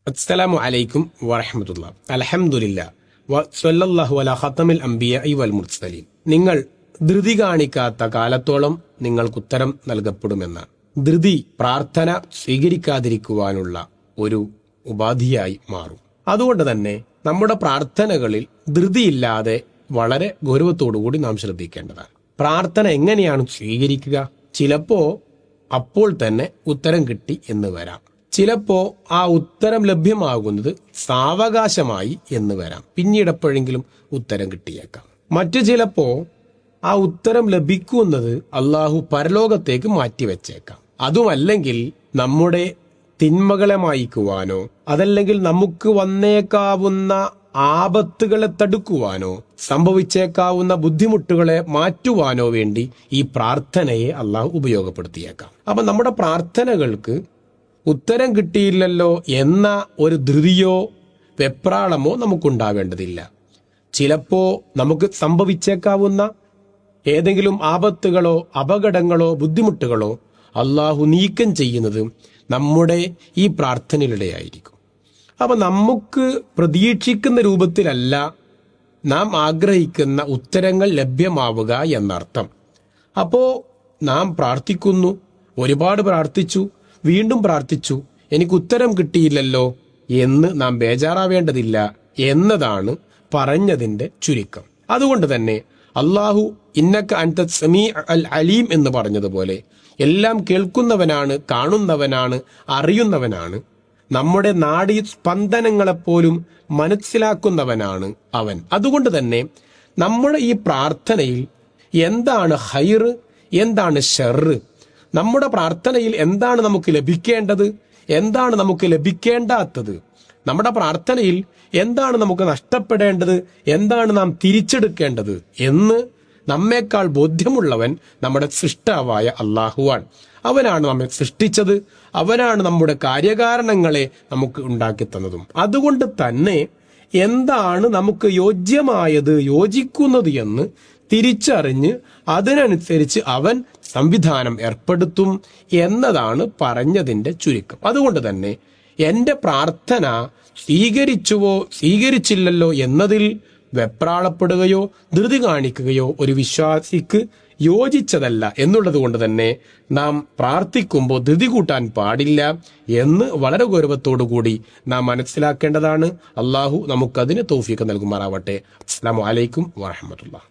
അസ്സലാമു അലൈക്കും വറഹ്മത്തുള്ളാഹി. അൽഹംദുലില്ലാഹ് വസല്ലല്ലാഹു അലാ ഖതമിൽ അംബിയാഇ വൽ മുർസലീൻ. നിങ്ങൾ ധൃതി കാണിക്കാത്ത കാലത്തോളം നിങ്ങൾക്ക് ഉത്തരം നൽകപ്പെടുമെന്നാണ്. ധൃതി പ്രാർത്ഥന സ്വീകരിക്കാതിരിക്കുവാനുള്ള ഒരു ഉപാധിയായി മാറും. അതുകൊണ്ട് തന്നെ നമ്മുടെ പ്രാർത്ഥനകളിൽ ധൃതിയില്ലാതെ വളരെ ഗൗരവത്തോടുകൂടി നാം ശ്രദ്ധിക്കേണ്ടതാണ്. പ്രാർത്ഥന എങ്ങനെയാണ് സ്വീകരിക്കുക? ചിലപ്പോ അപ്പോൾ തന്നെ ഉത്തരം കിട്ടി എന്ന് വരാം. ചിലപ്പോ ആ ഉത്തരം ലഭ്യമാകുന്നത് സാവകാശമായി എന്ന് വരാം. പിന്നീട് എപ്പോഴെങ്കിലും ഉത്തരം കിട്ടിയേക്കാം. മറ്റു ചിലപ്പോ ആ ഉത്തരം ലഭിക്കുന്നത് അള്ളാഹു പരലോകത്തേക്ക് മാറ്റിവെച്ചേക്കാം. അതുമല്ലെങ്കിൽ നമ്മുടെ തിന്മകളെ മായ്ക്കുവാനോ അതല്ലെങ്കിൽ നമുക്ക് വന്നേക്കാവുന്ന ആപത്തുകളെ തടുക്കുവാനോ സംഭവിച്ചേക്കാവുന്ന ബുദ്ധിമുട്ടുകളെ മാറ്റുവാനോ വേണ്ടി ഈ പ്രാർത്ഥനയെ അള്ളാഹു ഉപയോഗപ്പെടുത്തിയേക്കാം. അപ്പൊ നമ്മുടെ പ്രാർത്ഥനകൾക്ക് ഉത്തരം കിട്ടിയില്ലല്ലോ എന്ന ഒരു ധൃതിയോ വെപ്രാളമോ നമുക്കുണ്ടാവേണ്ടതില്ല. ചിലപ്പോ നമുക്ക് സംഭവിച്ചേക്കാവുന്ന ഏതെങ്കിലും ആപത്തുകളോ അപകടങ്ങളോ ബുദ്ധിമുട്ടുകളോ അള്ളാഹു നീക്കം ചെയ്യുന്നത് നമ്മുടെ ഈ പ്രാർത്ഥനയിലൂടെയായിരിക്കും. അപ്പൊ നമുക്ക് പ്രതീക്ഷിക്കുന്ന രൂപത്തിലല്ല നാം ആഗ്രഹിക്കുന്ന ഉത്തരങ്ങൾ ലഭ്യമാവുക എന്നർത്ഥം. അപ്പോ നാം പ്രാർത്ഥിക്കുന്നു, ഒരുപാട് പ്രാർത്ഥിച്ചു, വീണ്ടും പ്രാർത്ഥിച്ചു, എനിക്ക് ഉത്തരം കിട്ടിയില്ലല്ലോ എന്ന് നാം ബേജാറാവേണ്ടതില്ല എന്നതാണ് പറഞ്ഞതിന്റെ ചുരുക്കം. അതുകൊണ്ട് തന്നെ അള്ളാഹു ഇന്നക അൻത സമീ അൽ അലീം എന്ന് പറഞ്ഞതുപോലെ എല്ലാം കേൾക്കുന്നവനാണ്, കാണുന്നവനാണ്, അറിയുന്നവനാണ്. നമ്മുടെ നാഡീ സ്പന്ദനങ്ങളെപ്പോലും മനസ്സിലാക്കുന്നവനാണ് അവൻ. അതുകൊണ്ട് തന്നെ നമ്മുടെ ഈ പ്രാർത്ഥനയിൽ എന്താണ് ഹൈറ്, എന്താണ് ഷർറ്, നമ്മുടെ പ്രാർത്ഥനയിൽ എന്താണ് നമുക്ക് ലഭിക്കേണ്ടത്, എന്താണ് നമുക്ക് ലഭിക്കേണ്ടാത്തത്, നമ്മുടെ പ്രാർത്ഥനയിൽ എന്താണ് നമുക്ക് നഷ്ടപ്പെടേണ്ടത്, എന്താണ് നാം തിരിച്ചെടുക്കേണ്ടത് എന്ന് നമ്മേക്കാൾ ബോധ്യമുള്ളവൻ നമ്മുടെ സൃഷ്ടാവായ അള്ളാഹുവാണ്. അവനാണ് നമ്മെ സൃഷ്ടിച്ചത്, അവനാണ് നമ്മുടെ കാര്യകാരണങ്ങളെ നമുക്ക് ഉണ്ടാക്കി തന്നതും. അതുകൊണ്ട് തന്നെ എന്താണ് നമുക്ക് യോജ്യമായത്, യോജിക്കുന്നത് എന്ന് തിരിച്ചറിഞ്ഞ് അതിനനുസരിച്ച് അവൻ സംവിധാനം ഏർപ്പെടുത്തും എന്നതാണ് പറഞ്ഞതിന്റെ ചുരുക്കം. അതുകൊണ്ട് തന്നെ എന്റെ പ്രാർത്ഥന സ്വീകരിച്ചുവോ സ്വീകരിച്ചില്ലല്ലോ എന്നതിൽ വെപ്രാളപ്പെടുകയോ ധൃതി കാണിക്കുകയോ ഒരു വിശ്വാസിക്ക് യോജിച്ചതല്ല എന്നുള്ളത് കൊണ്ട് തന്നെ നാം പ്രാർത്ഥിക്കുമ്പോൾ ധൃതി കൂട്ടാൻ പാടില്ല എന്ന് വളരെ ഗൗരവത്തോടുകൂടി നാം മനസ്സിലാക്കേണ്ടതാണ്. അള്ളാഹു നമുക്കതിന് തൗഫീഖ് നൽകുമാറാവട്ടെ. അസ്സലാമു അലൈക്കും വറഹ്മത്തുള്ളാഹി.